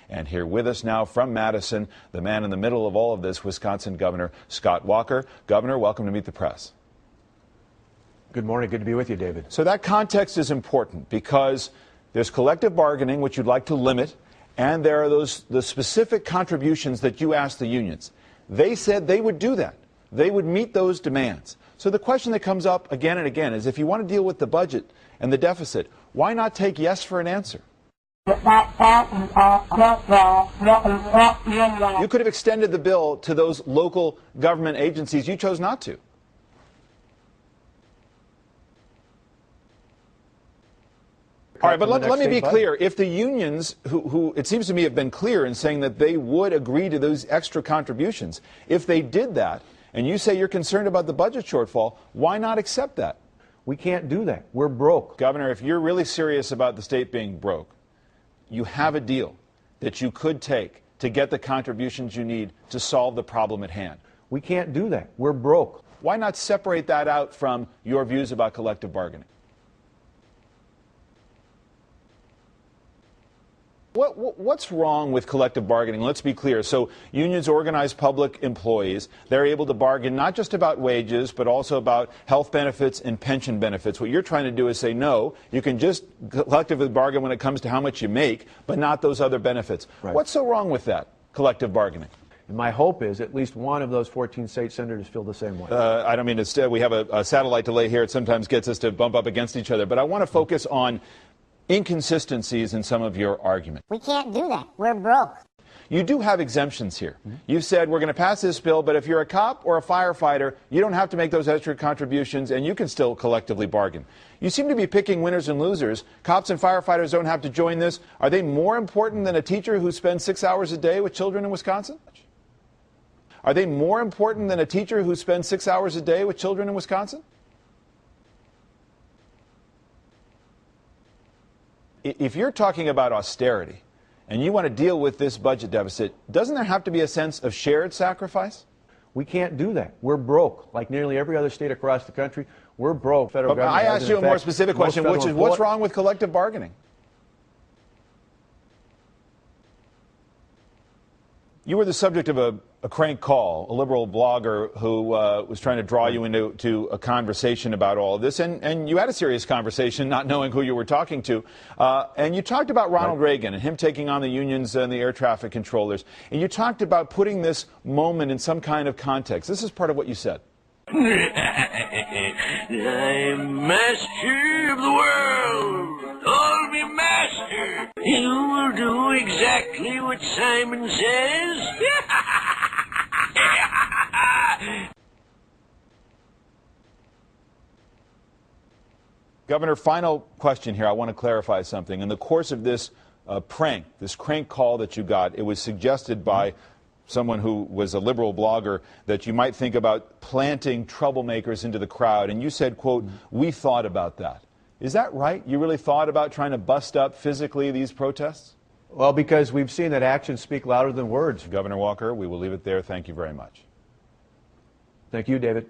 And here with us now from Madison, the man in the middle of all of this, Wisconsin Governor Scott Walker. Governor, welcome to Meet the Press. Good morning. Good to be with you, David. So that context is important because there's collective bargaining, which you'd like to limit, and there are the specific contributions that you asked the unions. They said they would do that. They would meet those demands. So the question that comes up again and again is, if you want to deal with the budget and the deficit, why not take yes for an answer? You could have extended the bill to those local government agencies. You chose not to. All right, but let me be clear. If the unions, who it seems to me have been clear in saying that they would agree to those extra contributions, if they did that, and you say you're concerned about the budget shortfall, why not accept that? We can't do that. We're broke. Governor, if you're really serious about the state being broke, you have a deal that you could take to get the contributions you need to solve the problem at hand. We can't do that. We're broke. Why not separate that out from your views about collective bargaining? What's wrong with collective bargaining? Let's be clear. So unions organize public employees. They're able to bargain not just about wages, but also about health benefits and pension benefits. What you're trying to do is say, no, you can just collectively bargain when it comes to how much you make, but not those other benefits. Right. What's so wrong with that, collective bargaining? And my hope is at least one of those 14 state senators feel the same way. I don't mean to, we have a satellite delay here. It sometimes gets us to bump up against each other. But I want to focus on inconsistencies in some of your argument. We can't do that. We're broke. You do have exemptions here. You've said we're going to pass this bill, but if you're a cop or a firefighter, you don't have to make those extra contributions and you can still collectively bargain. You seem to be picking winners and losers. Cops and firefighters don't have to join this. Are they more important than a teacher who spends 6 hours a day with children in Wisconsin? Are they more important than a teacher who spends 6 hours a day with children in Wisconsin? If you're talking about austerity and you want to deal with this budget deficit, doesn't there have to be a sense of shared sacrifice? We can't do that. We're broke. Like nearly every other state across the country, we're broke. Federal government. I asked you a more specific question, which is what's wrong with collective bargaining? You were the subject of a crank call, a liberal blogger who was trying to draw you into a conversation about all of this, and you had a serious conversation, not knowing who you were talking to, and you talked about Ronald Reagan and him taking on the unions and the air traffic controllers, and you talked about putting this moment in some kind of context. This is part of what you said. I'm master of the world. Call me master. You will do exactly what Simon says. Governor, final question here. I want to clarify something. In the course of this prank, this crank call that you got, it was suggested by someone who was a liberal blogger that you might think about planting troublemakers into the crowd. And you said, quote, we thought about that. Is that right? You really thought about trying to bust up physically these protests? Well, because we've seen that actions speak louder than words. Governor Walker, we will leave it there. Thank you very much. Thank you, David.